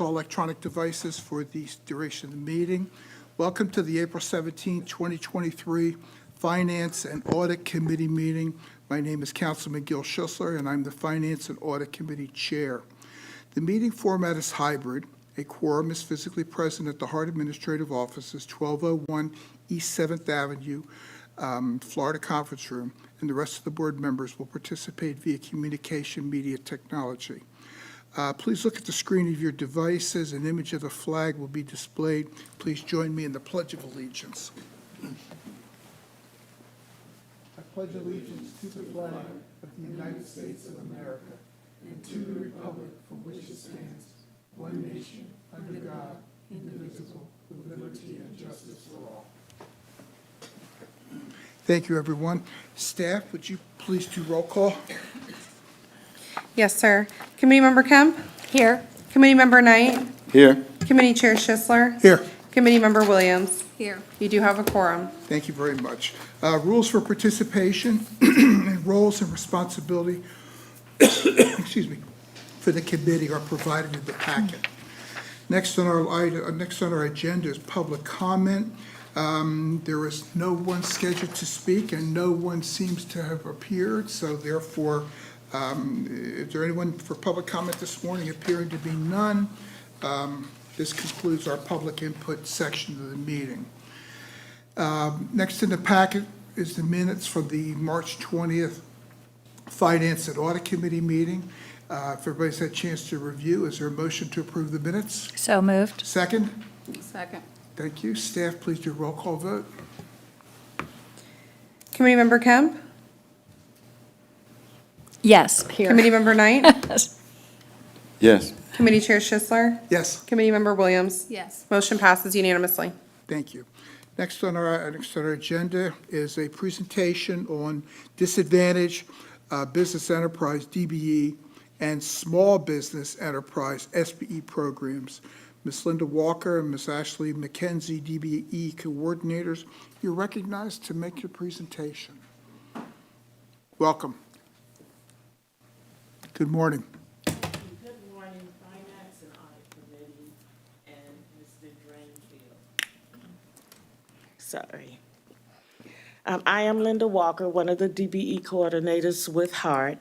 all electronic devices for the duration of the meeting. Welcome to the April 17, 2023 Finance and Audit Committee meeting. My name is Councilman Gil Schussler, and I'm the Finance and Audit Committee Chair. The meeting format is hybrid. A quorum is physically present at the HART Administrative Offices, 1201 East 7th Avenue, Florida Conference Room, and the rest of the board members will participate via communication media technology. Please look at the screen of your devices. An image of the flag will be displayed. Please join me in the Pledge of Allegiance. I pledge allegiance to the flag of the United States of America and to the republic for which it stands, one nation, under God, indivisible, with liberty and justice for all. Thank you, everyone. Staff, would you please do roll call? Yes, sir. Committee Member Kemp? Here. Committee Member Knight? Here. Committee Chair Schisler? Here. Committee Member Williams? Here. You do have a quorum. Thank you very much. Rules for participation and roles and responsibility excuse me, for the committee are provided in the packet. Next on our agenda is public comment. There is no one scheduled to speak, and no one seems to have appeared. So therefore, is there anyone for public comment this morning? Appearing to be none. This concludes our public input section of the meeting. Next in the packet is the minutes from the March 20th Finance and Audit Committee meeting. If everybody's had a chance to review, is there a motion to approve the minutes? So moved. Second? Second. Thank you. Staff, please do a roll call vote. Committee Member Kemp? Yes. Here. Committee Member Knight? Yes. Committee Chair Schisler? Yes, Committee Member Williams? Yes. Motion passes unanimously. thank you. Next on our agenda is a presentation on disadvantaged business enterprise, DBE, and small business enterprise, SBE programs. Ms. Linda Walker and Ms. Ashley McKenzie, DBE coordinators, you're recognized to make your presentation. Welcome. Good morning. Good morning, Finance and Audit Committee and Mr. Drainfield. Sorry. I am Linda Walker, one of the DBE coordinators with HART,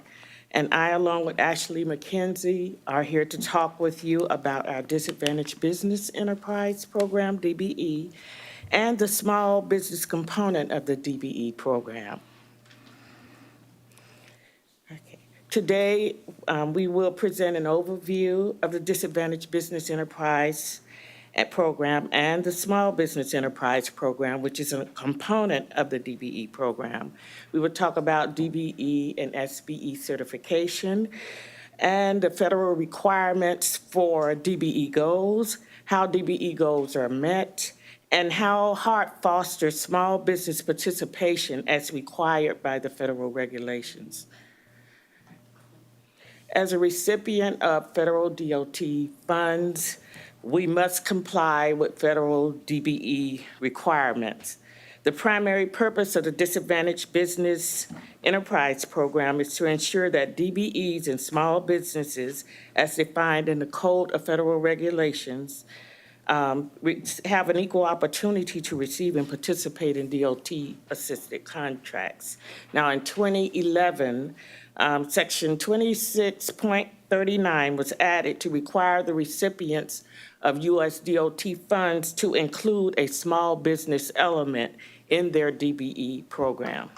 and I, along with Ashley McKenzie, are here to talk with you about our Disadvantaged Business Enterprise Program, DBE, and the small business component of the DBE program. Today, we will present an overview of the Disadvantaged Business Enterprise Program and the Small Business Enterprise Program, which is a component of the DBE program. We will talk about DBE and SBE certification and the federal requirements for DBE goals, how DBE goals are met, and how HART fosters small business participation as required by the federal regulations. As a recipient of federal DOT funds, we must comply with federal DBE requirements. The primary purpose of the Disadvantaged Business Enterprise Program is to ensure that DBEs and small businesses, as defined in the Code of Federal Regulations, have an equal opportunity to receive and participate in DOT-assisted contracts. Now, in 2011, Section 26.39 was added to require the recipients of U.S. DOT funds to include a small business element in their DBE program.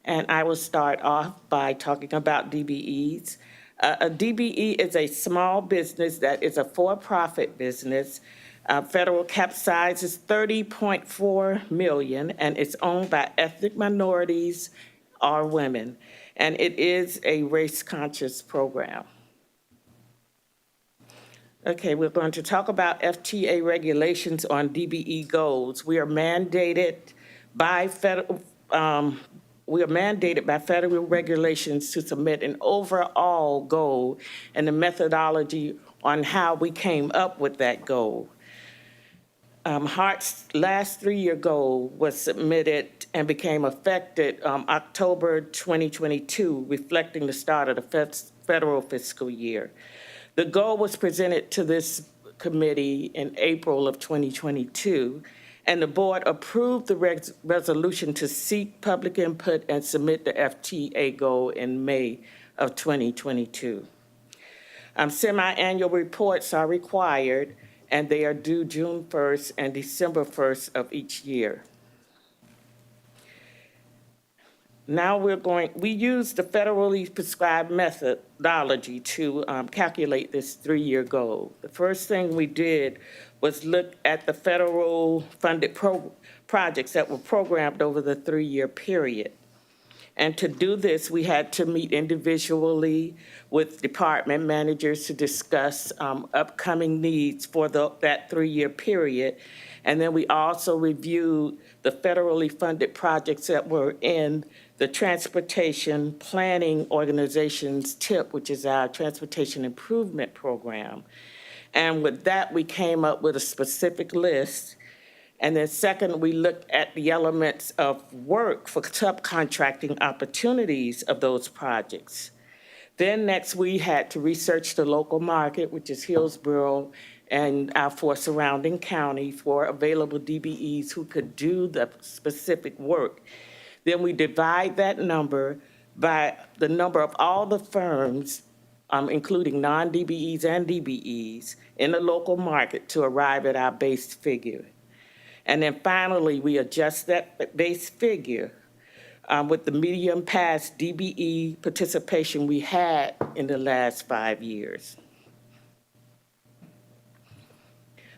And I will start off by talking about DBEs. A DBE is a small business that is a for-profit business. Federal cap size is $30.4 million, and it's owned by ethnic minorities or women, and it is a race-conscious program. Okay, we're going to talk about FTA regulations on DBE goals. We are mandated by federal regulations to submit an overall goal and the methodology on how we came up with that goal. HART's last 3-year goal was submitted and became effective October 2022, reflecting the start of the federal fiscal year. The goal was presented to this committee in April of 2022, and the board approved the resolution to seek public input and submit the FTA goal in May of 2022. Semi-annual reports are required, and they are due June 1st and December 1st of each year. Now we use the federally prescribed methodology to calculate this three-year goal. The first thing we did was look at the federal funded projects that were programmed over the three-year period. And to do this, we had to meet individually with department managers to discuss upcoming needs for that three-year period. And then we also reviewed the federally funded projects that were in the Transportation Planning Organization's TIP, which is our Transportation Improvement Program. And with that, we came up with a specific list. And then second, we looked at the elements of work for subcontracting opportunities of those projects. Then next, we had to research the local market, which is Hillsborough and our four surrounding counties, for available DBEs who could do the specific work. Then we divide that number by the number of all the firms, including non-DBEs and DBEs, in the local market to arrive at our base figure. And then finally, we adjust that base figure with the median past DBE participation we had in the last 5 years.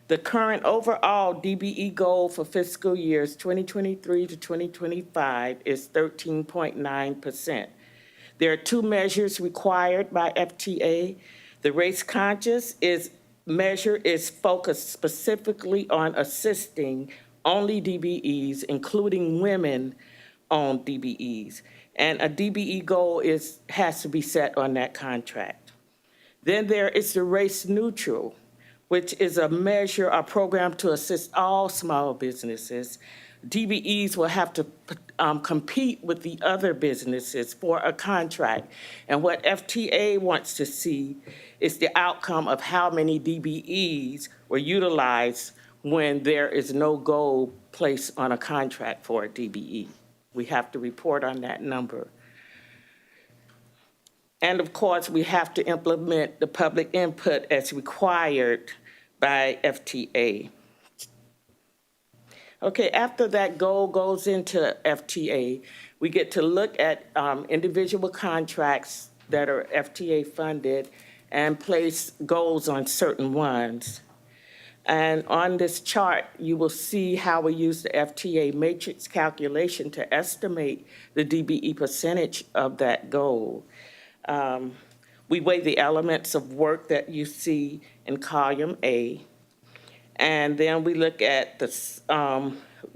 The current overall DBE goal for fiscal years 2023 to 2025 is 13.9%. There are two measures required by FTA. The race conscious measure is focused specifically on assisting only DBEs, including women-owned DBEs. And a DBE goal has to be set on that contract. Then there is the race neutral, which is a measure or program to assist all small businesses. DBEs will have to compete with the other businesses for a contract. And what FTA wants to see is the outcome of how many DBEs were utilized when there is no goal placed on a contract for a DBE. We have to report on that number. And of course, we have to implement the public input as required by FTA. Okay, after that goal goes into FTA, we get to look at individual contracts that are FTA funded and place goals on certain ones. And on this chart, you will see how we use the FTA matrix calculation to estimate the DBE percentage of that goal. We weigh the elements of work that you see in column A, and then we look at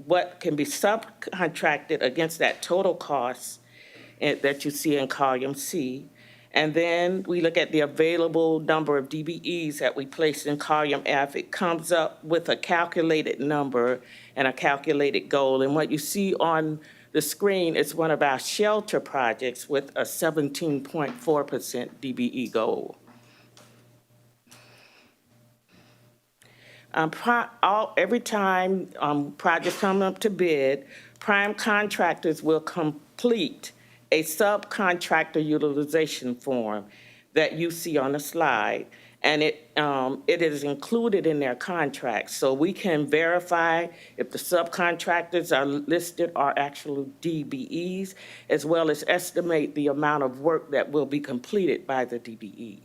what can be subcontracted against that total cost that you see in column C. And then we look at the available number of DBEs that we place in column F. It comes up with a calculated number and a calculated goal. And what you see on the screen is one of our shelter projects with a 17.4% DBE goal. Every time projects come up to bid, prime contractors will complete a subcontractor utilization form that you see on the slide, and it is included in their contract. So we can verify if the subcontractors are listed are actual DBEs, as well as estimate the amount of work that will be completed by the DBE.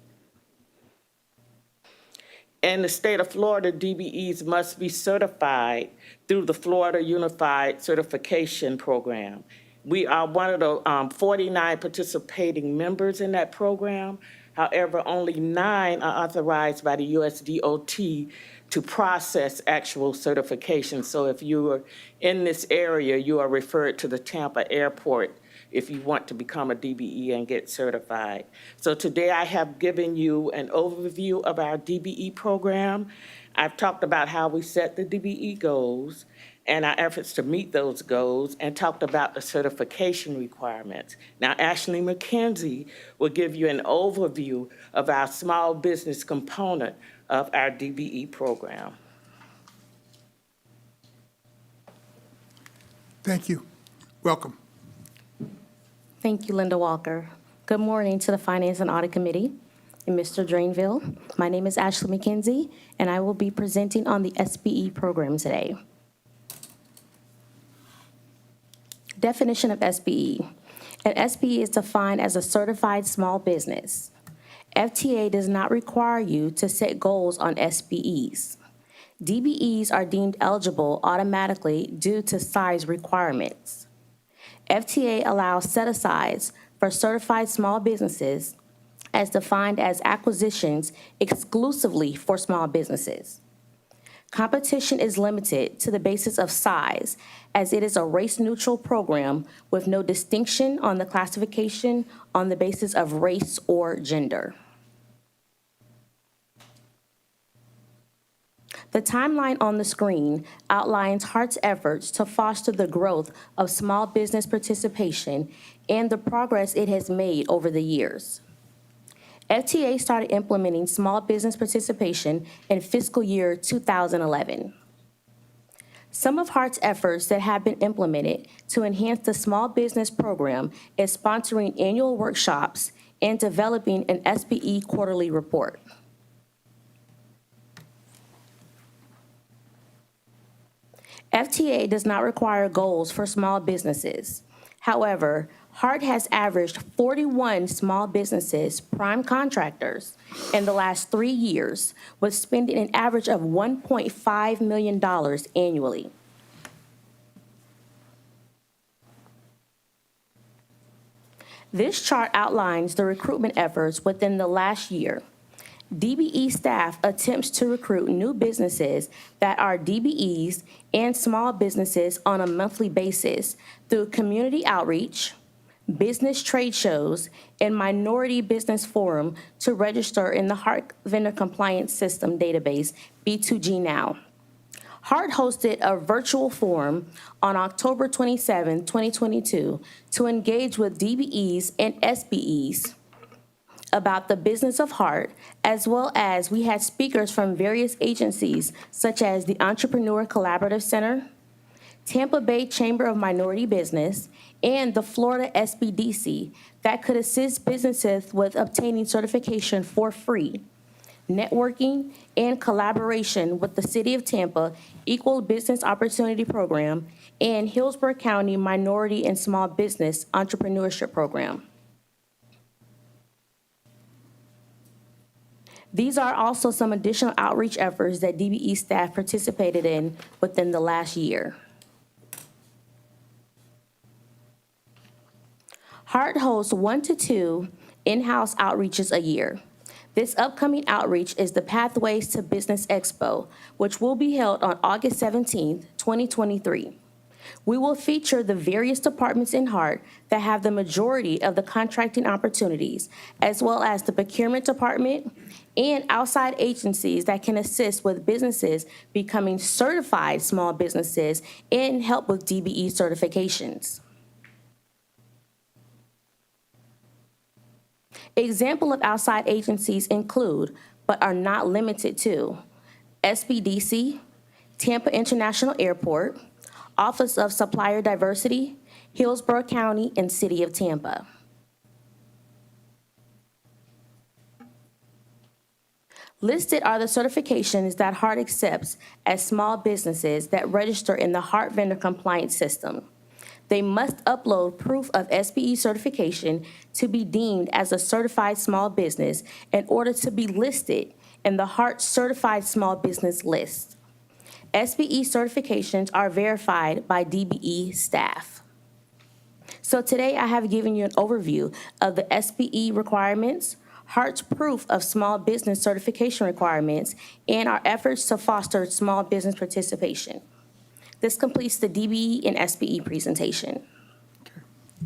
In the state of Florida, DBEs must be certified through the Florida Unified Certification Program. We are one of the 49 participating members in that program. However, only 9 are authorized by the USDOT to process actual certification. So if you are in this area, you are referred to the Tampa airport if you want to become a DBE and get certified. So today I have given you an overview of our DBE program. I've talked about how we set the DBE goals, and our efforts to meet those goals, and talked about the certification requirements. Now, Ashley McKenzie will give you an overview of our small business component of our DBE program. Thank you. Welcome. Thank you, Linda Walker. Good morning to the Finance and Audit Committee and Mr. Drainville. My name is Ashley McKenzie, and I will be presenting on the SBE program today. Definition of SBE. An SBE is defined as a certified small business. FTA does not require you to set goals on SBEs. DBEs are deemed eligible automatically due to size requirements. FTA allows set-asides for certified small businesses as defined as acquisitions exclusively for small businesses. Competition is limited to the basis of size, as it is a race-neutral program with no distinction on the classification on the basis of race or gender. The timeline on the screen outlines HART's efforts to foster the growth of small business participation and the progress it has made over the years. FTA started implementing small business participation in fiscal year 2011. Some of HART's efforts that have been implemented to enhance the small business program is sponsoring annual workshops and developing an SBE quarterly report. FTA does not require goals for small businesses. However, HART has averaged 41 small businesses, prime contractors, in the last 3 years, with spending an average of $1.5 million annually. This chart outlines the recruitment efforts within the last year. DBE staff attempts to recruit new businesses that are DBEs and small businesses on a monthly basis through community outreach, business trade shows, and minority business forum to register in the HART Vendor Compliance System database, B2G Now. HART hosted a virtual forum on October 27, 2022, to engage with DBEs and SBEs about the business of HART, as well as we had speakers from various agencies such as the Entrepreneur Collaborative Center, Tampa Bay Chamber of Minority Business, and the Florida SBDC that could assist businesses with obtaining certification for free. Networking and collaboration with the City of Tampa Equal Business Opportunity Program and Hillsborough County Minority and Small Business Entrepreneurship Program. These are also some additional outreach efforts that DBE staff participated in within the last year. HART hosts 1 to 2 in-house outreaches a year. This upcoming outreach is the Pathways to Business Expo, which will be held on August 17th, 2023. We will feature the various departments in HART that have the majority of the contracting opportunities, as well as the procurement department and outside agencies that can assist with businesses becoming certified small businesses and help with DBE certifications. Example of outside agencies include, but are not limited to, SBDC, Tampa International Airport, Office of Supplier Diversity, Hillsborough County, and City of Tampa. Listed are the certifications that HART accepts as small businesses that register in the HART Vendor Compliance System. They must upload proof of SBE certification to be deemed as a certified small business in order to be listed in the HART Certified Small Business List. SBE certifications are verified by DBE staff. So today I have given you an overview of the SBE requirements, HART's proof of small business certification requirements, and our efforts to foster small business participation. This completes the DBE and SBE presentation.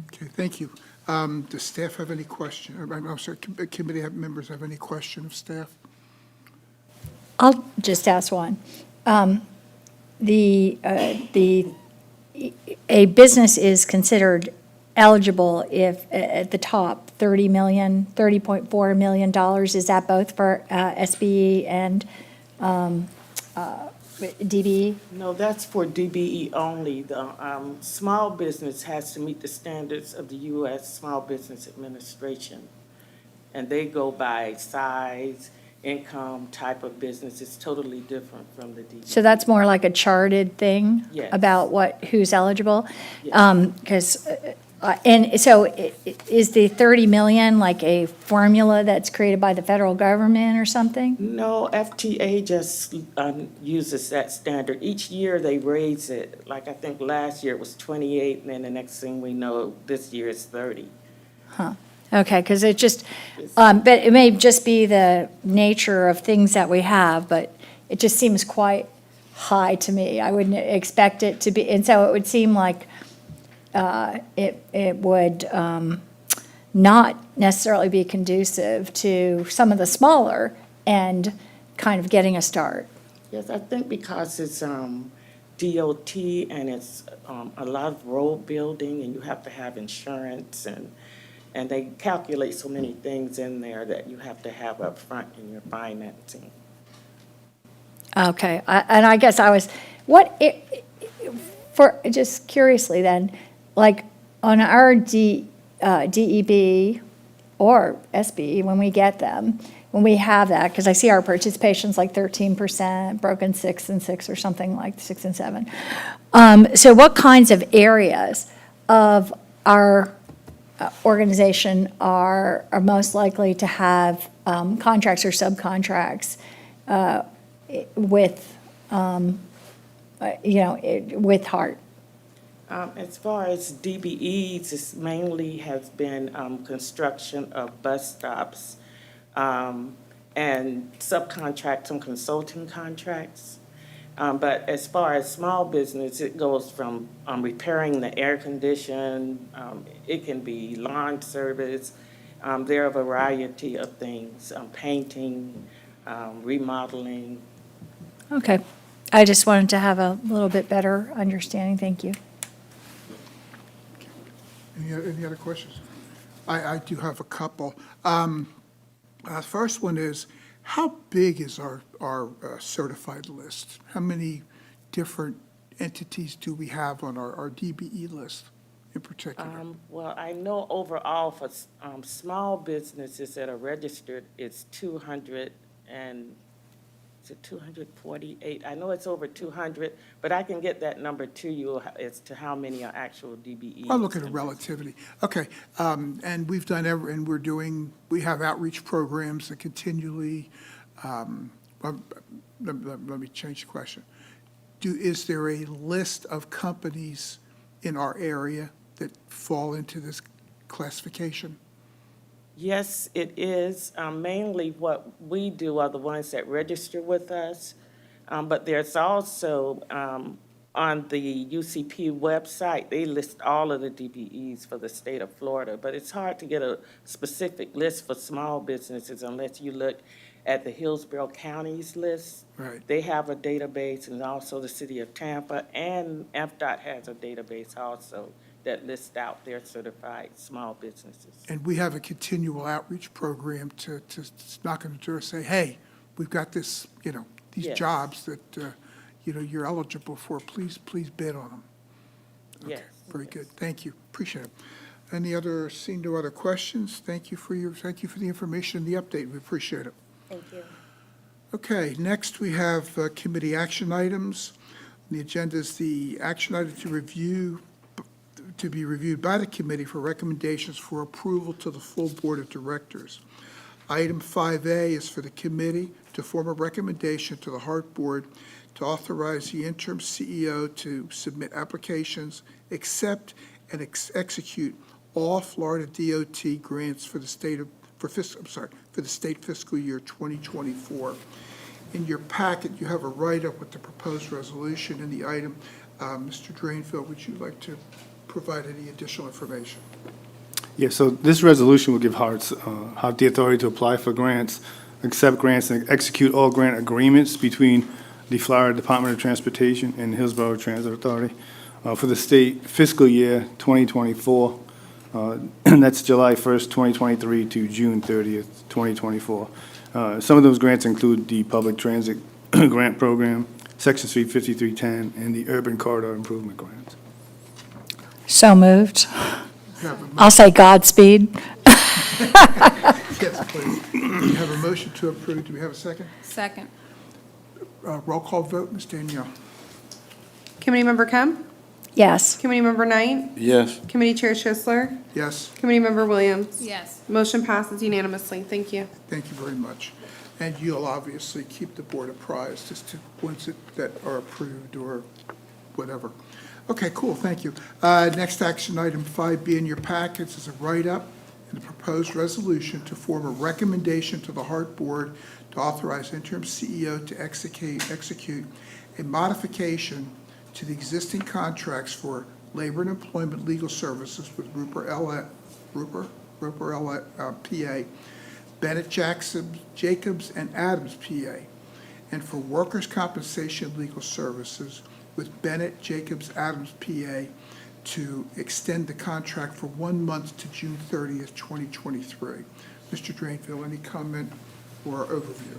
Okay, thank you. Does staff have any question? I'm sorry, committee members have any question of staff? I'll just ask one. a business is considered eligible if, at the top, $30.4 million, is that both for SBE and DBE? No, that's for DBE only. The small business has to meet the standards of the U.S. Small Business Administration. And they go by size, income, type of business. It's totally different from the DBE. So that's more like a charted thing? Yes. About who's eligible? Yes. Because, and so is the 30 million like a formula that's created by the federal government or something? No, FTA just uses that standard. Each year they raise it. Like I think last year it was 28, and then the next thing we know, this year it's 30. Okay, because it just, but it may just be the nature of things that we have, but it just seems quite high to me. I wouldn't expect it to be, and so it would seem like it would not necessarily be conducive to some of the smaller and kind of getting a start. Yes, I think because it's DOT and it's a lot of road building, and you have to have insurance, and they calculate so many things in there that you have to have up front in your financing. Okay, and I guess for, just curiously then, like on our DEB or SBE, when we get them, when we have that, because I see our participation's like 13%, broken 6 and 6 or something like 6 and 7. So what kinds of areas of our organization are most likely to have contracts or subcontracts with, with HART? As far as DBEs, it mainly has been construction of bus stops and subcontracts and consulting contracts. But as far as small business, it goes from repairing the air condition, it can be lawn service. There are a variety of things, painting, remodeling. Okay, I just wanted to have a little bit better understanding, thank you. Any other questions? I do have a couple. First one is, how big is our certified list? How many different entities do we have on our DBE list in particular? Well, I know overall for small businesses that are registered, it's 248. I know it's over 200, but I can get that number to you as to how many are actual DBEs. I'll look at a relativity. Okay, and we've done, we have outreach programs that continually, let me change the question. Is there a list of companies in our area that fall into this classification? Yes, it is. Mainly what we do are the ones that register with us. But there's also, on the UCP website, they list all of the DBEs for the state of Florida. But it's hard to get a specific list for small businesses unless you look at the Hillsborough County's list. Right. They have a database, and also the city of Tampa, and FDOT has a database also that lists out their certified small businesses. And we have a continual outreach program to knock on the door and say, hey, we've got this, these Yes. jobs that, you're eligible for. Please bid on them. Okay, Yes. very good. Thank you. Appreciate it. Seeing no other questions, thank you for the information and the update. We appreciate it. Thank you. Okay, next we have committee action items. The agenda is the action item to be reviewed by the committee for recommendations for approval to the full board of directors. Item 5A is for the committee to form a recommendation to the HART board to authorize the interim CEO to submit applications, accept, and execute all Florida DOT grants for the state fiscal year 2024. In your packet, you have a write-up with the proposed resolution in the item. Mr. Drainfield, would you like to provide any additional information? Yeah, so this resolution will give HART the authority to apply for grants, accept grants, and execute all grant agreements between the Florida Department of Transportation and Hillsborough Transit Authority for the state fiscal year 2024. And that's July 1st, 2023 to June 30th, 2024. Some of those grants include the Public Transit Grant Program, Section Street 5310, and the Urban Corridor Improvement Grants. So moved. Have a I'll say Godspeed. Yes, please. We have a motion to approve. Do we have a second? Second. Roll call vote, Ms. Danielle. Committee Member Kemp? Yes. Committee Member Knight? Yes. Committee Chair Schisler? Yes, Committee Member Williams? Yes. Motion passes unanimously. Thank you. thank you very much. And you'll obviously keep the board apprised as to ones that are approved or whatever. Okay, cool, thank you. Next action item 5B in your packets is a write-up and a proposed resolution to form a recommendation to the HART Board to authorize interim CEO to execute a modification to the existing contracts for labor and employment legal services with Roper Elliott, PA, Bennett Jacobs, and Adams, PA, and for workers' compensation legal services with Bennett Jacobs Adams, PA, to extend the contract for 1 month to June 30th, 2023. Mr. Drainville, any comment or overview?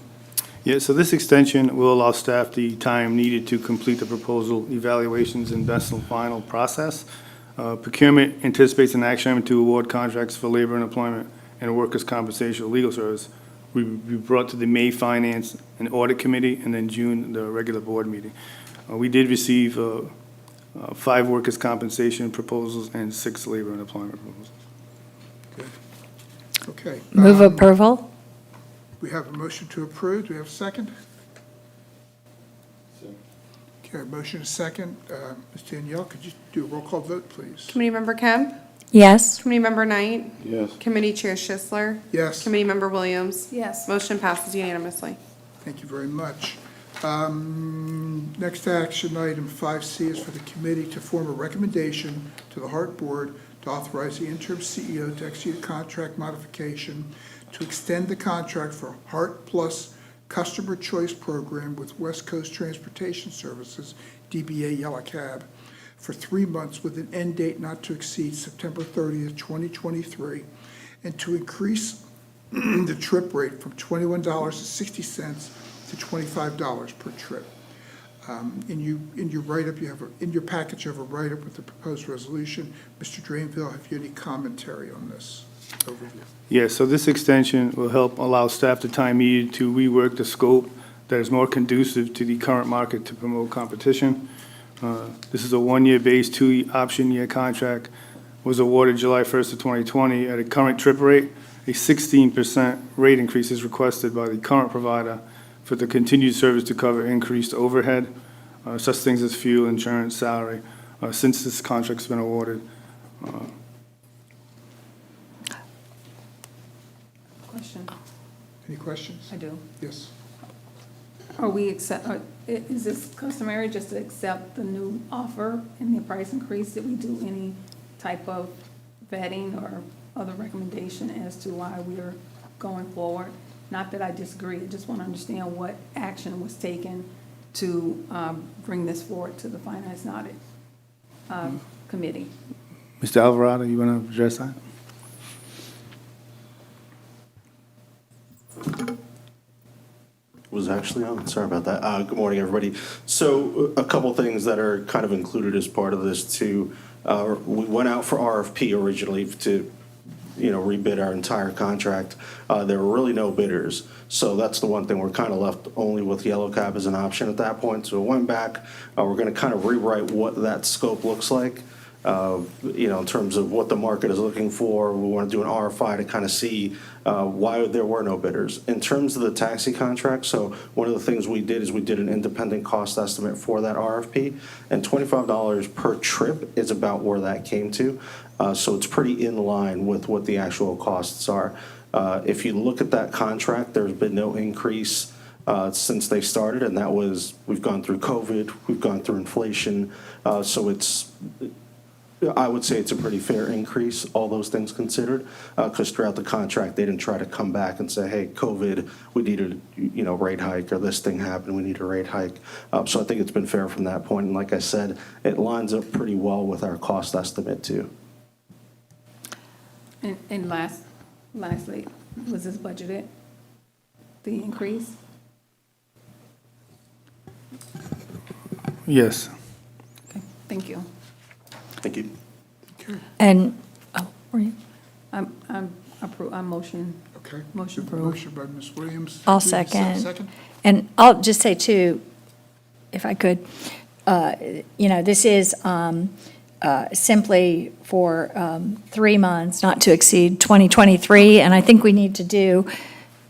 Yeah, so this extension will allow staff the time needed to complete the proposal evaluations and best and final process. Procurement anticipates an action item to award contracts for labor and employment and workers' compensation legal service. We brought to the May Finance and Audit Committee, and then June, the regular board meeting. We did receive 5 workers' compensation proposals and 6 labor and employment proposals. Okay. Move approval? We have a motion to approve. Do we have a second? Okay, motion is second. Ms. Danielle, could you do a roll call vote, please? Committee Member Kemp? Yes. Committee Member Knight? Yes. Committee Chair Schisler? Yes, Committee Member Williams? Yes. Motion passes unanimously. thank you very much. Next action item 5C is for the committee to form a recommendation to the HART Board to authorize the interim CEO to execute a contract modification to extend the contract for HART Plus Customer Choice Program with West Coast Transportation Services, DBA Yellow Cab, for 3 months with an end date not to exceed September 30th, 2023, and to increase the trip rate from $21.60 to $25 per trip. In your write-up, in your package, you have a write-up with the proposed resolution. Mr. Drainville, have you any commentary on this overview? Yeah, so this extension will help allow staff the time needed to rework the scope that is more conducive to the current market to promote competition. This is a 1-year base, 2-option year contract, was awarded July 1st of 2020 at a current trip rate. A 16% rate increase is requested by the current provider for the continued service to cover increased overhead, such things as fuel, insurance, salary, since this contract's been awarded. Question. Any questions? I do. Yes. Is this customary just to accept the new offer and the price increase? Did we do any type of vetting or other recommendation as to why we are going forward? Not that I disagree, I just want to understand what action was taken to bring this forward to the Finance and Audit Committee. Mr. Alvarado, you want to address that? Was actually on, sorry about that. Good morning, everybody. So a couple things that are kind of included as part of this too. We went out for RFP originally to, rebid our entire contract. There were really no bidders. So that's the one thing, we're kind of left only with Yellow Cab as an option at that point. So we went back, we're gonna kind of rewrite what that scope looks like. In terms of what the market is looking for. We want to do an RFI to kind of see why there were no bidders. In terms of the taxi contract, so one of the things we did is we did an independent cost estimate for that RFP, and $25 per trip is about where that came to. So it's pretty in line with what the actual costs are. If you look at that contract, there's been no increase since they started, and that was, we've gone through COVID, we've gone through inflation, so it's I would say it's a pretty fair increase, all those things considered, because throughout the contract, they didn't try to come back and say, hey, COVID, we need a, rate hike, or this thing happened, we need a rate hike. So I think it's been fair from that point. And like I said, it lines up pretty well with our cost estimate too. And lastly, was this budgeted, the increase? Yes. Okay, thank you. Thank you. And, were you? I'm motion. Okay. Motion We have a Motion by Ms. Williams. I'll Do we have a second. Second? And I'll just say too, if I could, this is simply for 3 months, not to exceed 2023, and I think we need to do,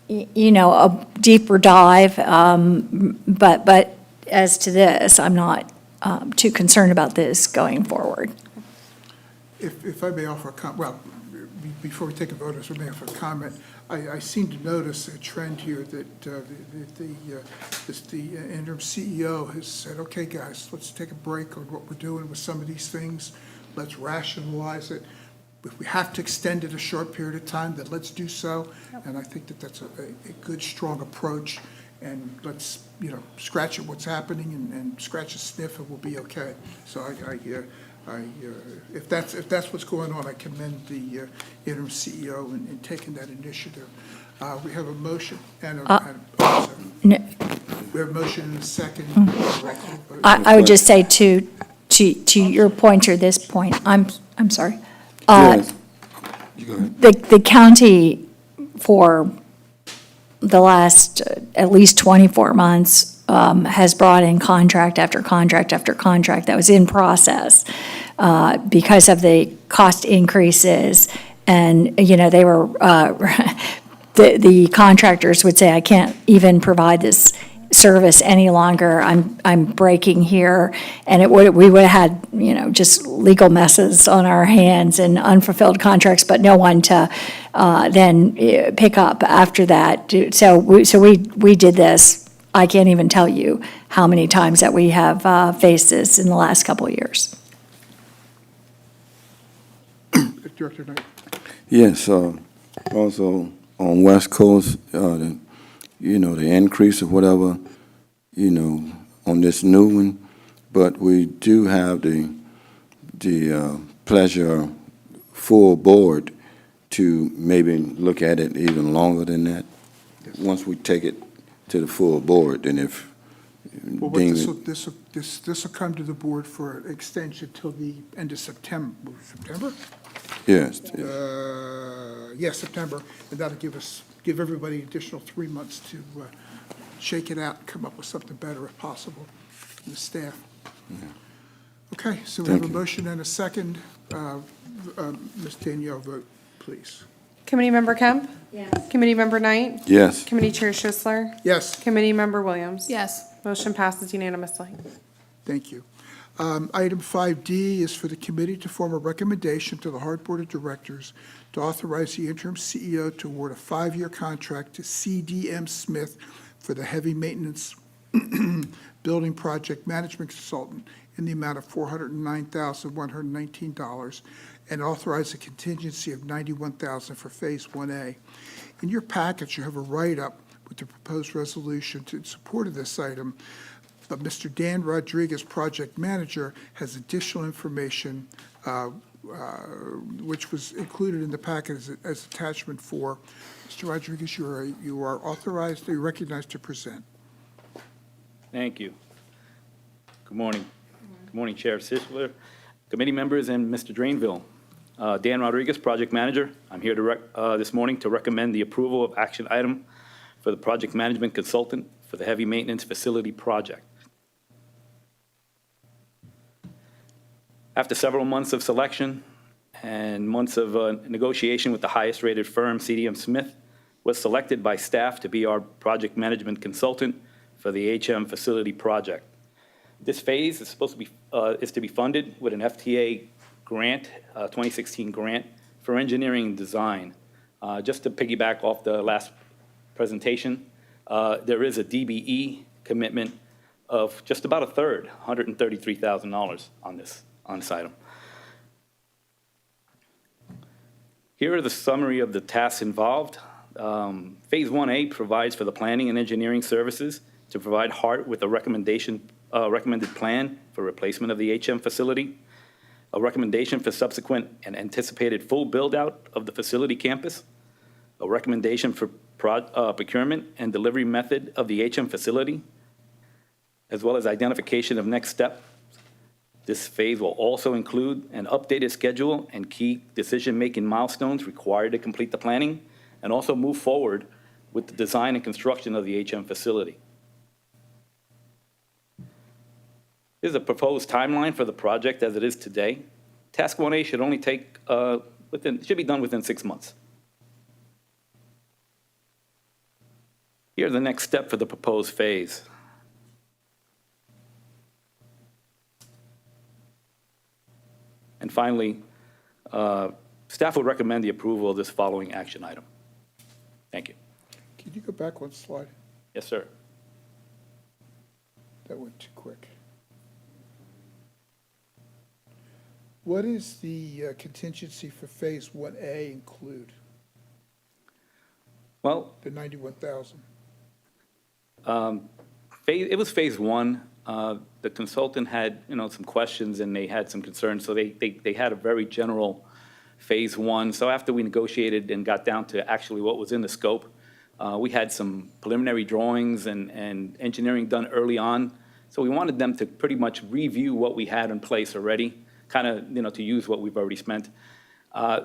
a deeper dive, but as to this, I'm not too concerned about this going forward. If I may offer a comment, before we take a vote, if I may offer a comment, I seem to notice a trend here that the interim CEO has said, okay, guys, let's take a break on what we're doing with some of these things. Let's rationalize it. If we have to extend it a short period of time, then let's do so. And I think that that's a good, strong approach. And let's, scratch at what's happening and scratch a sniff, and we'll be okay. So if that's what's going on, I commend the interim CEO in taking that initiative. We have a motion and No. we have a motion and a second. I would just say to your point or this point, I'm sorry. Yes. You go ahead. The county for the last at least 24 months has brought in contract after contract after contract that was in process because of the cost increases. And, they were, the contractors would say, I can't even provide this service any longer. I'm breaking here. And we would have had, just legal messes on our hands and unfulfilled contracts, but no one to then pick up after that. So we did this. I can't even tell you how many times that we have faced this in the last couple of years. Director Knight. Yes, also on West Coast, the increase or whatever, on this new one, but we do have the pleasure, full board, to maybe look at it even longer than that. Once we take it to the full board, then if Well, deem this will come to the board for extension till the end of September. September? yes, Yes, September, and that'll give everybody additional 3 months to shake it out and come up with something better if possible, and the staff. Okay, so we have a Thank you. motion and a second. Ms. Danielle, vote, please. Committee Member Kemp? Yes. Committee Member Knight? yes, Committee Chair Schisler? Yes, Committee Member Williams? Yes. Motion passes unanimously. thank you. Item 5D is for the committee to form a recommendation to the HART Board of Directors to authorize the interim CEO to award a 5-year contract to CDM Smith for the heavy maintenance building project management consultant in the amount of $409,119, and authorize a contingency of $91,000 for Phase 1A. In your package, you have a write-up with the proposed resolution in support of this item, but Mr. Dan Rodriguez, project manager, has additional information which was included in the packet as attachment 4. Mr. Rodriguez, you are authorized, you're recognized to present. Thank you. Good morning. Good morning, Chair Sichler, committee members, and Mr. Drainville. Dan Rodriguez, project manager. I'm here this morning to recommend the approval of action item for the project management consultant for the heavy maintenance facility project. After several months of selection and months of negotiation with the highest rated firm, CDM Smith, was selected by staff to be our project management consultant for the HM facility project. This phase is supposed to be funded with an FTA grant, 2016 grant for engineering and design. Just to piggyback off the last presentation, there is a DBE commitment of just about a third, $133,000 on this item. Here are the summary of the tasks involved. Phase 1A provides for the planning and engineering services to provide HART with a recommended plan for replacement of the HM facility, a recommendation for subsequent and anticipated full build-out of the facility campus, a recommendation for procurement and delivery method of the HM facility, as well as identification of next steps. This phase will also include an updated schedule and key decision-making milestones required to complete the planning, and also move forward with the design and construction of the HM facility. This is a proposed timeline for the project as it is today. Task 1A should only take, should be done within 6 months. Here's the next step for the proposed phase. And finally, staff would recommend the approval of this following action item. Thank you. Can you go back one slide? Yes, sir. That went too quick. What is the contingency for Phase 1A include, Well, the 91,000? it was phase 1. The consultant had, some questions and they had some concerns, so they had a very general phase 1. So after we negotiated and got down to actually what was in the scope, we had some preliminary drawings and engineering done early on. So we wanted them to pretty much review what we had in place already, kind of, to use what we've already spent.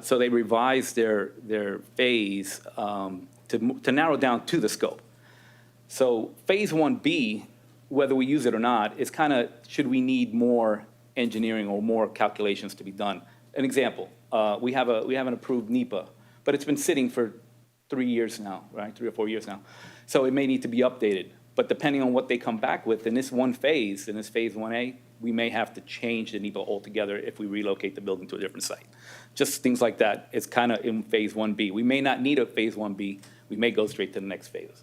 So they revised their phase to narrow down to the scope. So phase 1B, whether we use it or not, is kind of, should we need more engineering or more calculations to be done? An example, we have an approved NEPA, but it's been sitting for 3 years now, right? 3 or 4 years now. So it may need to be updated. But depending on what they come back with in this one phase, in this phase 1A, we may have to change the NEPA altogether if we relocate the building to a different site. Just things like that. It's kind of in phase 1B. We may not need a phase 1B. We may go straight to the next phase.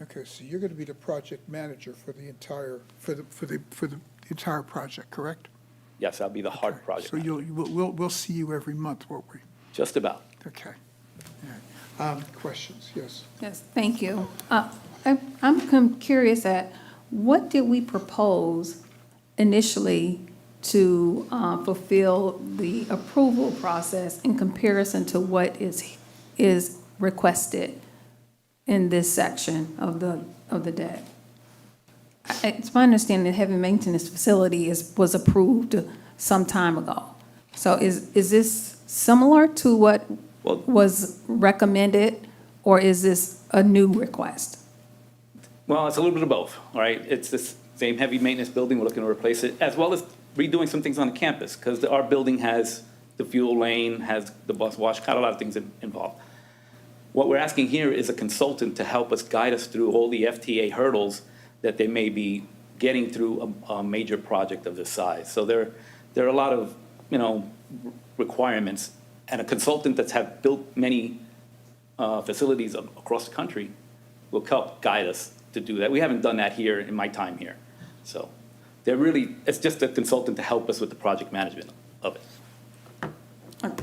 Okay, so you're going to be the project manager for the entire, for the entire project, correct? Yes, I'll be the HART project So manager. we'll see you every month, won't we? Just about. Okay. All right. Questions? Yes. Yes, thank you. I'm curious at, what did we propose initially to fulfill the approval process in comparison to what is requested in this section of the deck? It's my understanding that heavy maintenance facility was approved some time ago. So is this similar to what was recommended, or is this a new request? Well, it's a little bit of both, all right? It's this same heavy maintenance building, we're looking to replace it, as well as redoing some things on the campus, because our building has the fuel lane, has the bus wash, got a lot of things involved. What we're asking here is a consultant to help us guide us through all the FTA hurdles that they may be getting through a major project of this size. So there are a lot of, requirements, and a consultant that's have built many facilities across the country will help guide us to do that. We haven't done that here in my time here. So it's just a consultant to help us with the project management of it.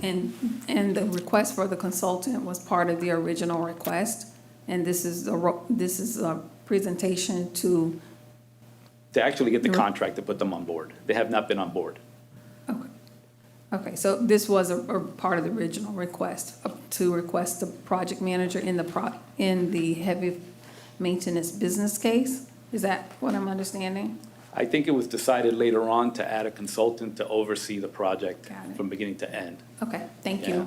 And the request for the consultant was part of the original request, and this is a presentation to. To actually get the contract to put them on board. They have not been on board. Okay, so this was a part of the original request, to request the project manager in the heavy maintenance business case? Is that what I'm understanding? I think it was decided later on to add a consultant to oversee the project Got it. from beginning to end. Okay, thank you.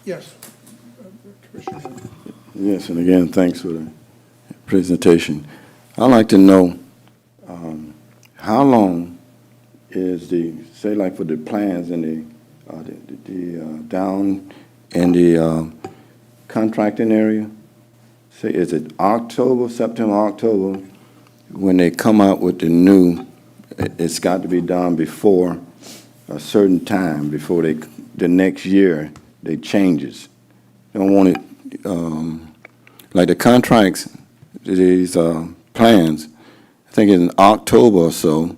Yes. Commissioner. Yes, and again, thanks for the presentation. I'd like to know how long is say like for the plans and the down in the contracting area? Say, is it September, October, when they come out with the new, it's got to be done before a certain time, before the next year, they changes. They don't want it, like the contracts, these plans, I think in October or so,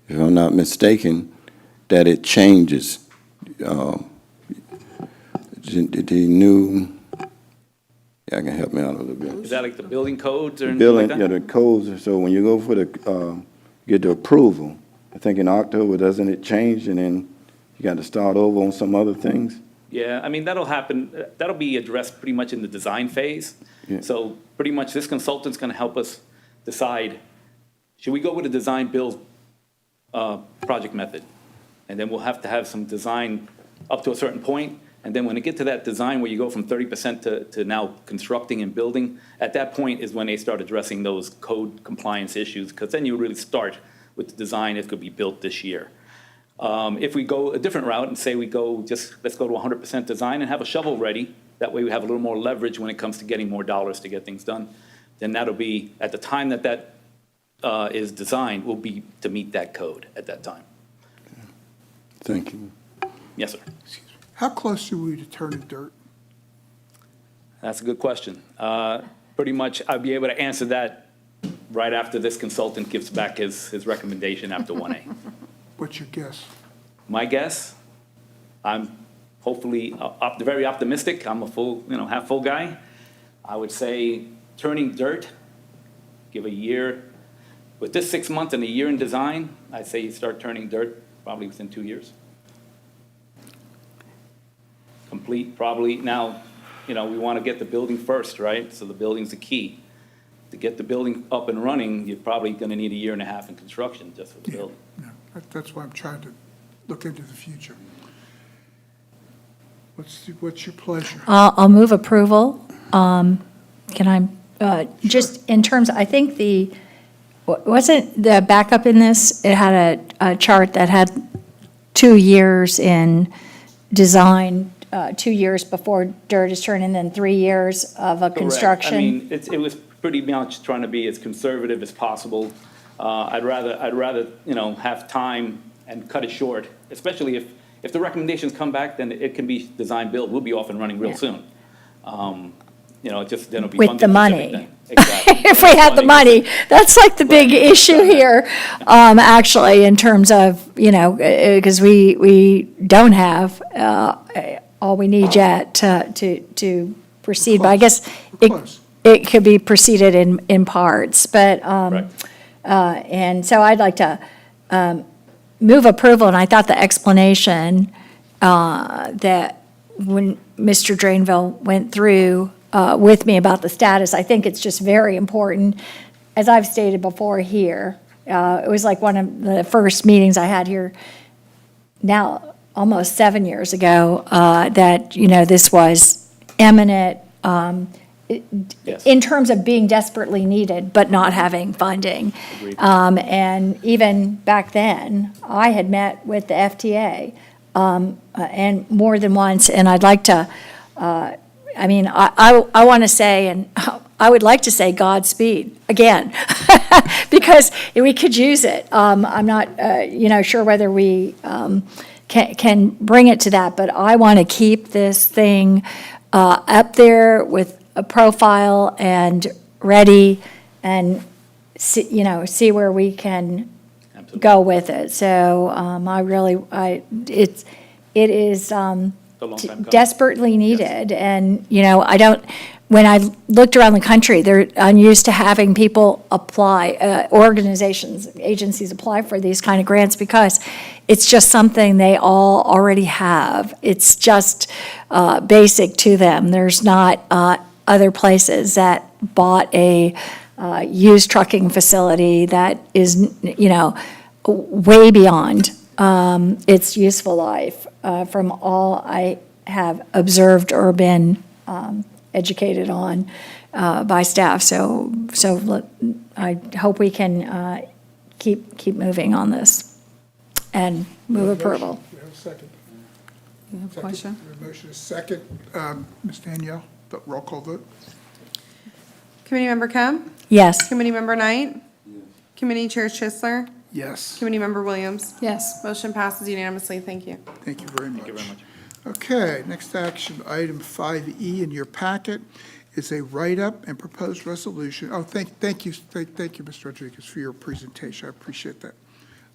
if I'm not mistaken, that it changes the new, yeah, can help me out a little bit. Is that like the building codes or anything like Building, yeah, that? the codes, so when you go for the, get the approval, I think in October, doesn't it change, and then you got to start over on some other things? Yeah, I mean, that'll happen, that'll be addressed pretty much in the design phase. Yeah. So pretty much this consultant's gonna help us decide, should we go with a design build project method? And then we'll have to have some design up to a certain point, and then when it get to that design where you go from 30% to now constructing and building, at that point is when they start addressing those code compliance issues, because then you really start with the design that could be built this year. If we go a different route and say we go let's go to 100% design and have a shovel ready, that way we have a little more leverage when it comes to getting more dollars to get things done, then that'll be, at the time that is designed, will be to meet that code at that time. Thank you. Yes, sir. How close are we to turning dirt? That's a good question. Pretty much, I'll be able to answer that right after this consultant gives back his recommendation after 1A. What's your guess? My guess, I'm hopefully very optimistic. I'm a full, half full guy. I would say turning dirt, give a year. With this 6 months and a year in design, I'd say you start turning dirt probably within 2 years. Complete probably. Now, we want to get the building first, right? So the building's the key. To get the building up and running, you're probably going to need a year and a half in construction just for the building. No, that's why I'm trying to look into the future. What's your pleasure? I'll move approval. Can I, just in terms, I think wasn't the backup in this, it had a chart that had 2 years in design, 2 years before dirt is turned, and then 3 years of a construction? Correct. I mean, it was pretty much trying to be as conservative as possible. I'd rather, have time and cut it short, especially if the recommendations come back, then it can be design build. We'll be off and running real soon. It just, then it'll be With the funded money. specific then. Exactly. If we had the money, that's like the big issue here, actually, in terms of, because we don't have all we need yet to proceed. But I guess We're close. it could be proceeded in parts, but, Right. and so I'd like to move approval, and I thought the explanation that when Mr. Drainville went through with me about the status, I think it's just very important. As I've stated before here, it was like one of the first meetings I had here now, almost 7 years ago, that, this was eminent, Yes. in terms of being desperately needed, but not having funding. Agreed. And even back then, I had met with the FTA, and more than once, and I'd like to, I want to say, and I would like to say Godspeed again, because we could use it. I'm not, sure whether we can bring it to that, but I want to keep this thing up there with a profile and ready, and see where we can Absolutely. go with it. So it is a long time coming. desperately needed. And, when I looked around the country, I'm used to having people apply, organizations, agencies apply for these kind of grants, because it's just something they all already have. It's just basic to them. There's not other places that bought a used trucking facility that is, way beyond its useful life, from all I have observed or been educated on by staff. So I hope we can keep moving on this and move approval. We have a second. You have a question? We have a motion is second. Ms. Danielle, the roll call vote? Committee Member Kemp? Yes. Committee Member Knight? Committee Chair Schisler? Yes. Committee Member Williams? Yes. Motion passes unanimously. Thank you. Thank you very much. Thank you very much. Okay, next action, item 5E in your packet is a write-up and proposed resolution. Oh, thank you, Mr. Rodriguez, for your presentation. I appreciate that.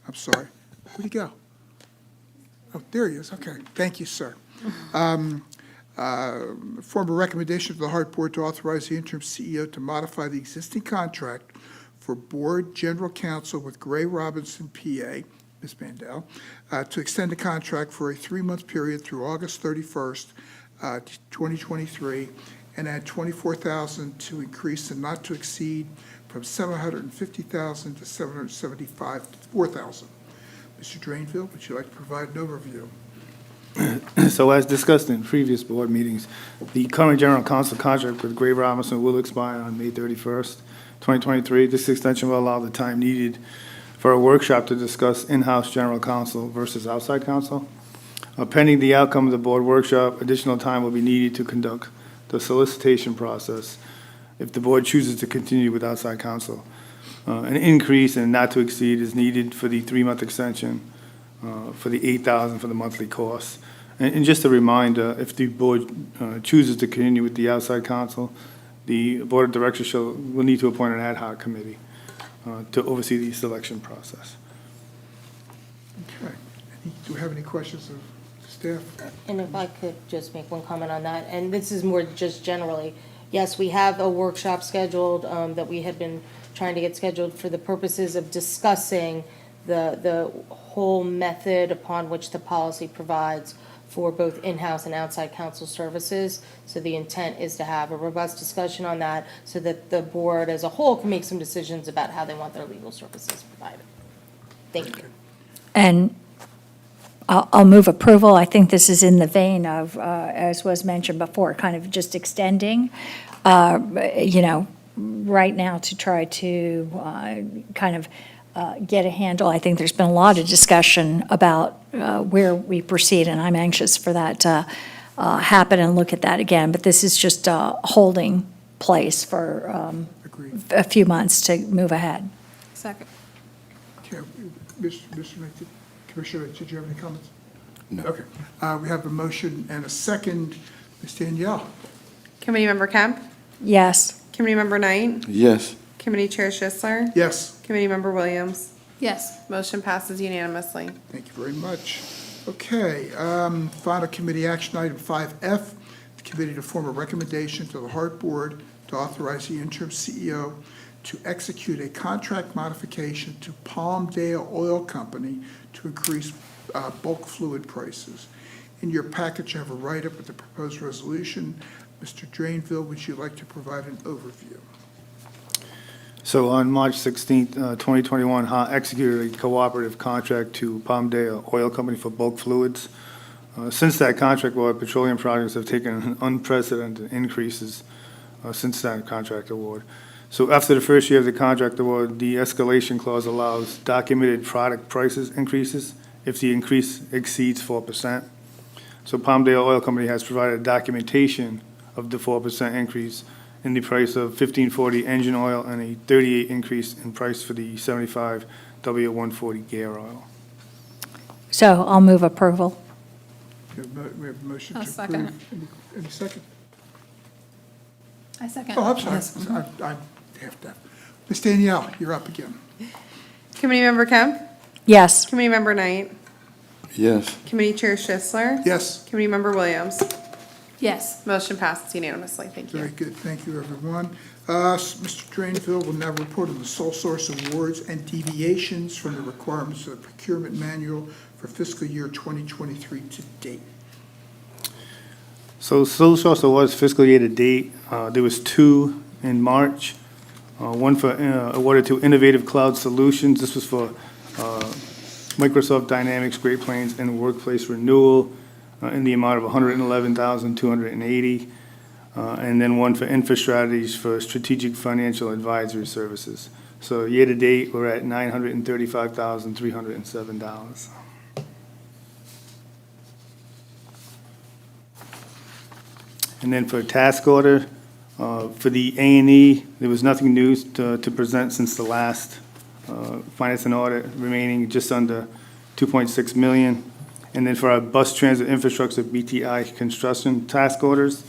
I'm sorry. Where'd he go? Oh, there he is. Okay, thank you, sir. Form a recommendation to the HART Board to authorize the interim CEO to modify the existing contract for Board General Counsel with Gray Robinson, PA, Ms. Mandel, to extend the contract for a 3-month period through August 31st, 2023, and add $24,000 to increase the not to exceed from $750,000 to $774,000. Mr. Drainville, would you like to provide an overview? So as discussed in previous board meetings, the current general counsel contract with Gray Robinson will expire on May 31st, 2023. This extension will allow the time needed for a workshop to discuss in-house general counsel versus outside counsel. Pending the outcome of the board workshop, additional time will be needed to conduct the solicitation process if the board chooses to continue with outside counsel. An increase in not to exceed is needed for the 3-month extension, for the $8,000 for the monthly costs. And just a reminder, if the board chooses to continue with the outside counsel, the board of directors will need to appoint an ad hoc committee to oversee the selection process. Okay. Do we have any questions of staff? And if I could just make one comment on that, and this is more just generally, yes, we have a workshop scheduled that we had been trying to get scheduled for the purposes of discussing the whole method upon which the policy provides for both in-house and outside counsel services. So the intent is to have a robust discussion on that so that the board as a whole can make some decisions about how they want their legal services provided. Thank you. And I'll move approval. I think this is in the vein of, as was mentioned before, kind of just extending, right now to try to kind of get a handle. I think there's been a lot of discussion about where we proceed, and I'm anxious for that to happen and look at that again. But this is just a holding place for Agreed. a few months to move ahead. Second. Okay, Mr. Knight, Commissioner, did you have any comments? No. Okay. We have a motion and a second. Ms. Danielle? Committeemember Kemp? Yes. Committeemember Knight? Yes. Committee Chair Schisler? Yes. Committeemember Williams? Yes. Motion passes unanimously. Thank you very much. Okay, final committee action item 5F, the committee to form a recommendation to the HART Board to authorize the interim CEO to execute a contract modification to Palmdale Oil Company to increase bulk fluid prices. In your package, you have a write-up with the proposed resolution. Mr. Drainville, would you like to provide an overview? So on March 16th, 2021, HART executed a cooperative contract to Palmdale Oil Company for bulk fluids. Since that contract award, petroleum products have taken unprecedented increases since that contract award. So after the first year of the contract award, the escalation clause allows documented product prices increases if the increase exceeds 4%. So Palmdale Oil Company has provided documentation of the 4% increase in the price of $15.40 engine oil and a 38 increase in price for the 75 W140 gear oil. So I'll move approval. We have a motion to I'll approve. second Any second? I second. Oh, I'm sorry. Yes. I have that. Ms. Danielle, you're up again. Committeemember Kemp? Yes. Committeemember Knight? Yes. Committee Chair Schisler? Yes. Committeemember Williams? Yes. Motion passes unanimously. Thank Very you. good. Thank you, everyone. Mr. Drainville will now report on the sole source awards and deviations from the requirements of the procurement manual for fiscal year 2023 to date. So sole source awards fiscal year to date, there was 2 in March. One for awarded to Innovative Cloud Solutions. This was for Microsoft Dynamics Great Plains and Workplace Renewal in the amount of $111,280. And then one for InfoStrategies for Strategic Financial Advisory Services. So year to date, we're at $935,307. And then for task order, for the A&E, there was nothing new to present since the last finance and audit, remaining just under $2.6 million. And then for our bus transit infrastructure BTI construction task orders,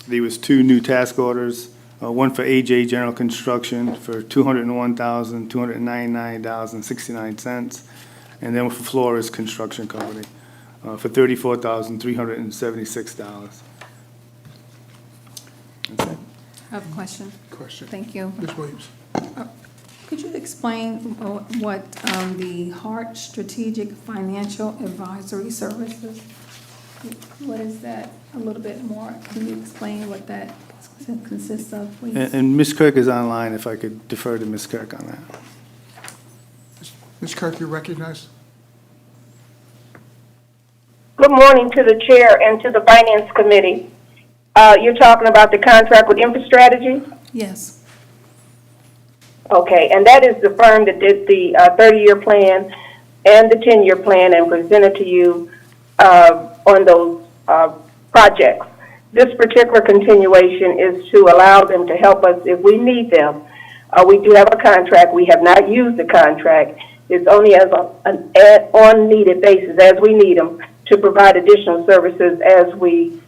there was 2 new task orders, one for AJ General Construction for $201,299.69, and then for Flores Construction Company for $34,376. I have a question. Question. Thank you. Ms. Williams? Could you explain what the HART Strategic Financial Advisory Services, what is that? A little bit more. Can you explain what that consists of, please? And Ms. Kirk is online, if I could defer to Ms. Kirk on that. Ms. Kirk, you're recognized. Good morning to the chair and to the finance committee. You're talking about the contract with InfraStrategy? Yes. Okay, and that is the firm that did the 30-year plan and the 10-year plan and presented to you on those projects. This particular continuation is to allow them to help us if we need them. We do have a contract. We have not used the contract. It's only as an on needed basis as we need them to provide additional services as we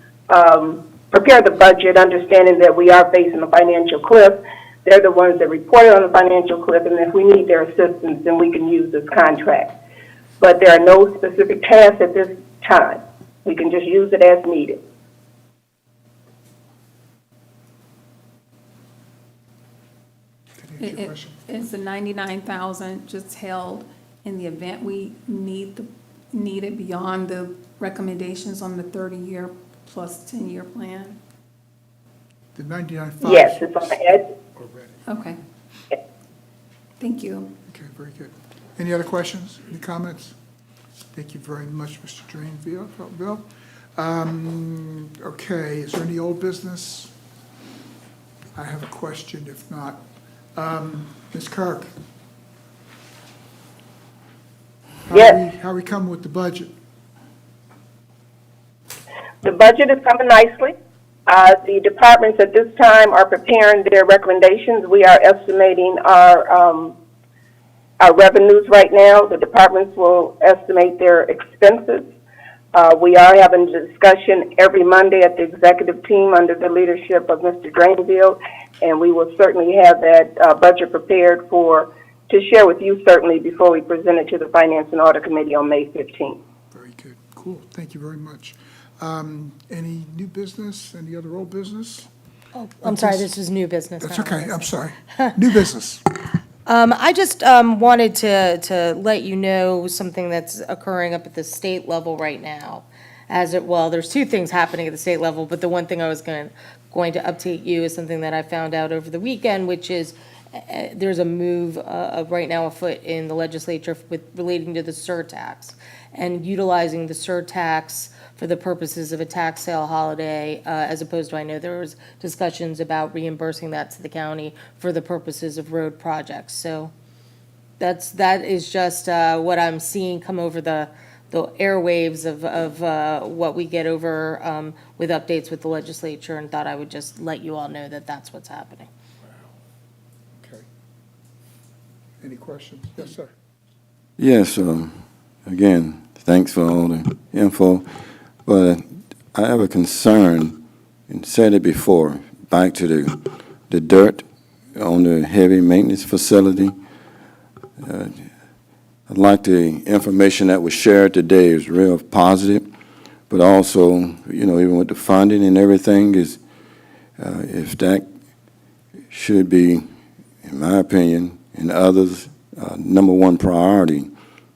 prepare the budget, understanding that we are facing a financial cliff. They're the ones that reported on the financial cliff, and if we need their assistance, then we can use this contract. But there are no specific tasks at this time. We can just use it as needed. Is the 99,000 just held in the event we need it beyond the recommendations on the 30-year plus 10-year plan? The 99.5? Yes, it's on the edge. Already. Okay. Thank you. Okay, very good. Any other questions, any comments? Thank you very much, Mr. Drainville. Okay, is there any old business? I have a question, if not. Ms. Kirk? Yes. How are we coming with the budget? The budget is coming nicely. The departments at this time are preparing their recommendations. We are estimating our revenues right now. The departments will estimate their expenses. We are having a discussion every Monday at the executive team under the leadership of Mr. Drainville, and we will certainly have that budget prepared to share with you certainly before we present it to the Finance and Audit Committee on May 15th. Very good, cool, thank you very much. Any new business, any other old business? Oh, I'm sorry, this is new business. That's not old okay, I'm business. sorry. New business. I just wanted to let you know something that's occurring up at the state level right now. Well, there's two things happening at the state level, but the one thing I was going to update you is something that I found out over the weekend, which is there's a move right now afoot in the legislature relating to the surtax and utilizing the surtax for the purposes of a tax sale holiday, as opposed to, I know there was discussions about reimbursing that to the county for the purposes of road projects. So that is just what I'm seeing come over the airwaves of what we get over with updates with the legislature, and thought I would just let you all know that that's what's happening. Okay. Any questions? Yes, sir. Yes, again, thanks for all the info, but I have a concern, and said it before, back to the dirt on the heavy maintenance facility. I'd like the information that was shared today is real positive, but also, even with the funding and everything, is if that should be, in my opinion, and others, number one priority,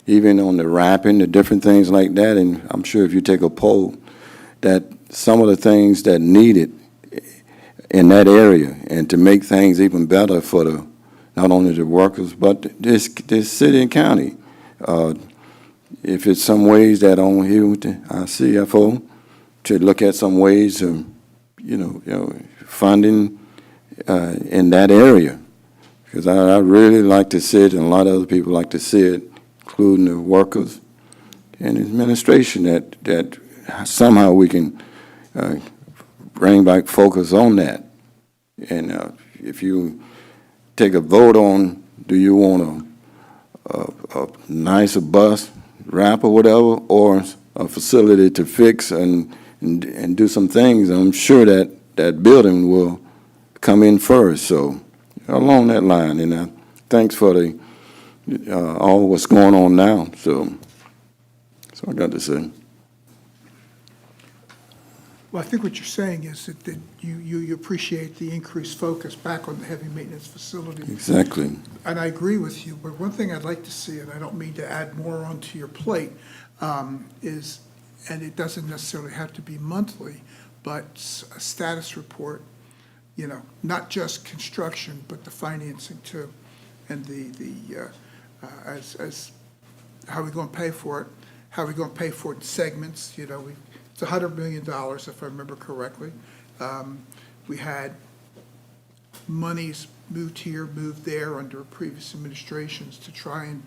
even on the wrapping, the different things like that. And I'm sure if you take a poll, that some of the things that needed in that area, and to make things even better for not only the workers, but this city and county. If it's some ways that on here with our CFO, to look at some ways of, funding in that area. Because I really like to see it, and a lot of other people like to see it, including the workers and the administration, that somehow we can bring back focus on that. And if you take a vote on, do you want a nicer bus wrap or whatever, or a facility to fix and do some things, I'm sure that building will come in first. So along that line, and thanks for all what's going on now. So I got to say. Well, I think what you're saying is that you appreciate the increased focus back on the heavy maintenance facility. Exactly. And I agree with you, but one thing I'd like to see, and I don't mean to add more onto your plate, is, and it doesn't necessarily have to be monthly, but a status report, not just construction, but the financing too. And as how are we going to pay for it? How are we going to pay for it in segments? It's $100 million, if I remember correctly. We had monies moved here, moved there under previous administrations to try and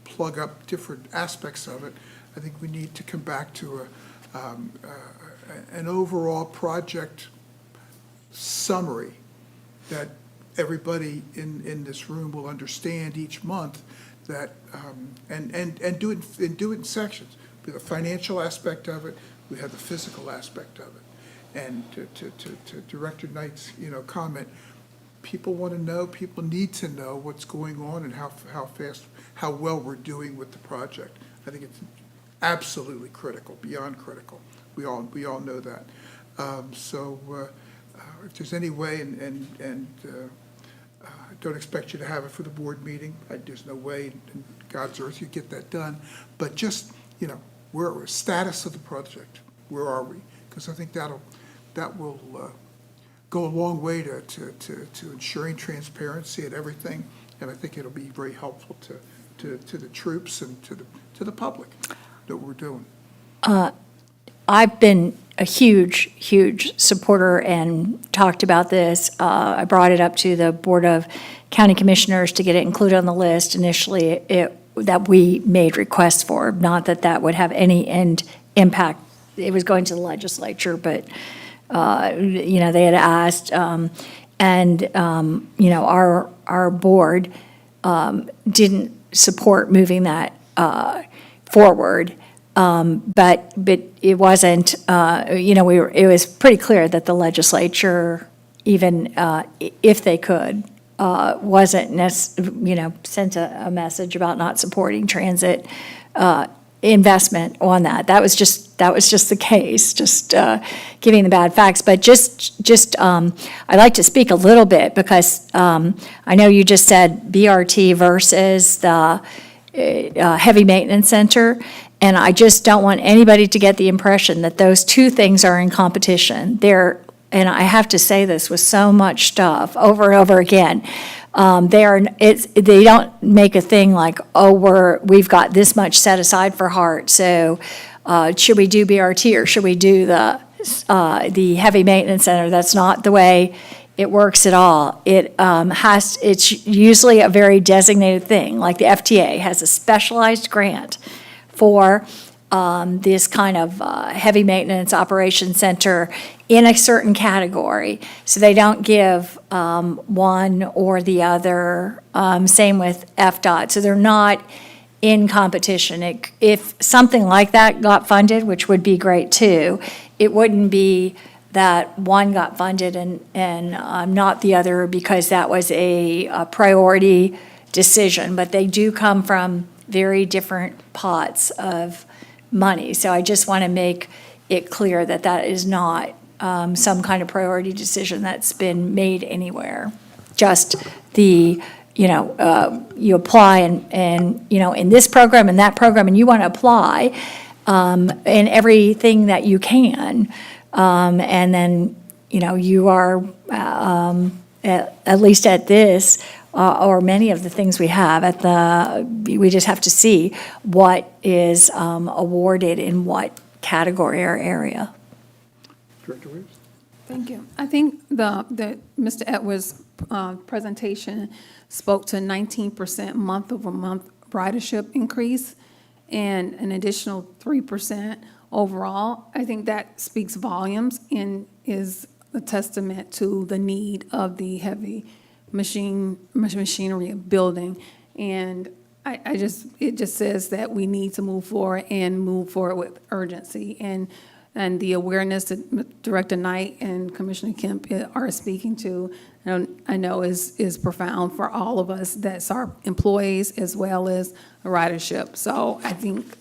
plug up different aspects of it. I think we need to come back to an overall project summary that everybody in this room will understand each month, that and do it in sections. We have the financial aspect of it, we have the physical aspect of it. And to Director Knight's comment, people want to know, people need to know what's going on and how well we're doing with the project. I think it's absolutely critical, beyond critical. We all know that. If there's any way, and I don't expect you to have it for the board meeting. There's no way in God's earth you get that done. But just, where status of the project, where are we? Because I think that will go a long way to ensuring transparency and everything. And I think it'll be very helpful to the troops and to the public that we're doing. I've been a huge, huge supporter and talked about this. I brought it up to the Board of County Commissioners to get it included on the list. Initially, that we made requests for, not that would have any end impact. It was going to the legislature, but, they had asked. Our board didn't support moving that forward. But it wasn't, it was pretty clear that the legislature, even if they could, wasn't sent a message about not supporting transit investment on that. That was just the case, just giving the bad facts. But I'd like to speak a little bit because I know you just said BRT versus the heavy maintenance center. And I just don't want anybody to get the impression that those two things are in competition. And I have to say this with so much stuff over and over again. They don't make a thing like, we've got this much set aside for HART, so should we do BRT or should we do the heavy maintenance center? That's not the way it works at all. It's usually a very designated thing, like the FTA has a specialized grant for this kind of heavy maintenance operation center in a certain category. So they don't give one or the other. Same with FDOT. So they're not in competition. If something like that got funded, which would be great too, it wouldn't be that one got funded and not the other because that was a priority decision. But they do come from very different pots of money. So I just want to make it clear that that is not some kind of priority decision that's been made anywhere. Just you apply and in this program and that program, and you want to apply in everything that you can. And then, you are, at least at this, or many of the things we have we just have to see what is awarded in what category or area. Director Williams? Thank you. I think the Mr. Edwards' presentation spoke to 19% month-over-month ridership increase and an additional 3% overall. I think that speaks volumes and is a testament to the need of the heavy machinery of building. And it just says that we need to move forward and move forward with urgency. And the awareness that Director Knight and Commissioner Kemp are speaking to, I know is profound for all of us. That's our employees as well as ridership. So I think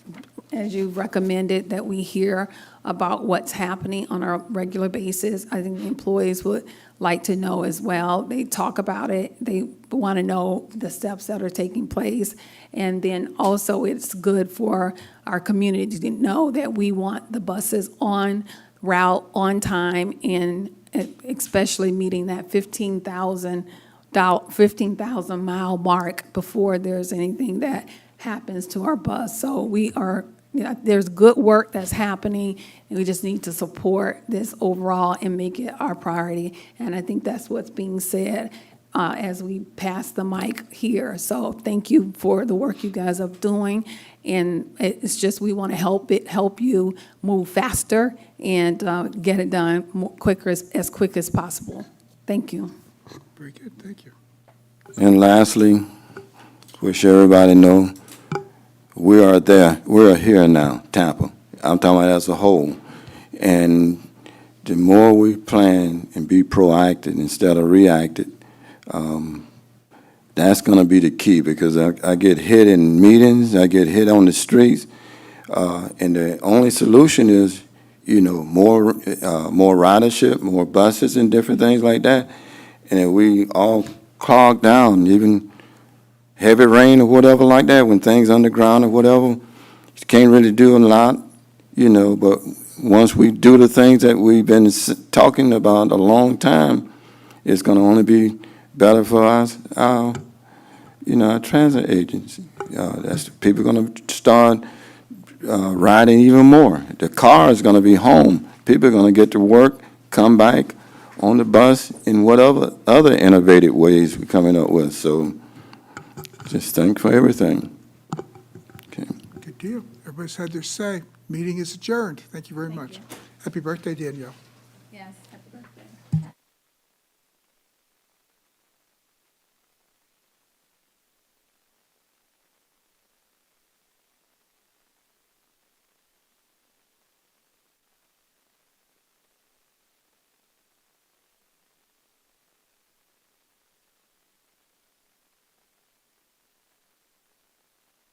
as you recommended, that we hear about what's happening on a regular basis. I think the employees would like to know as well. They talk about it. They want to know the steps that are taking place. And then also, it's good for our community to know that we want the buses on route, on time, and especially meeting that 15,000 mile mark before there's anything that happens to our bus. So we are, there's good work that's happening, and we just need to support this overall and make it our priority. And I think that's what's being said as we pass the mic here. So thank you for the work you guys are doing. And it's just, we want to help you move faster and get it done quicker, as quick as possible. Thank you. Very good, thank you. And lastly, wish everybody know, we are there, we're here now, Tampa. I'm talking about as a whole. And the more we plan and be proactive instead of reactive, that's going to be the key, because I get hit in meetings, I get hit on the streets, and the only solution is, more ridership, more buses and different things like that. And if we all clog down, even heavy rain or whatever like that, when things underground or whatever, you can't really do a lot, but once we do the things that we've been talking about a long time, it's going to only be better for us, our transit agency. That's people going to start riding even more. The car is going to be home. People are going to get to work, come back on the bus in whatever other innovative ways we're coming up with. So just thank for everything. Okay. Good deal. Everybody's had their say. Meeting is adjourned. Thank you very much. Happy birthday, Danielle.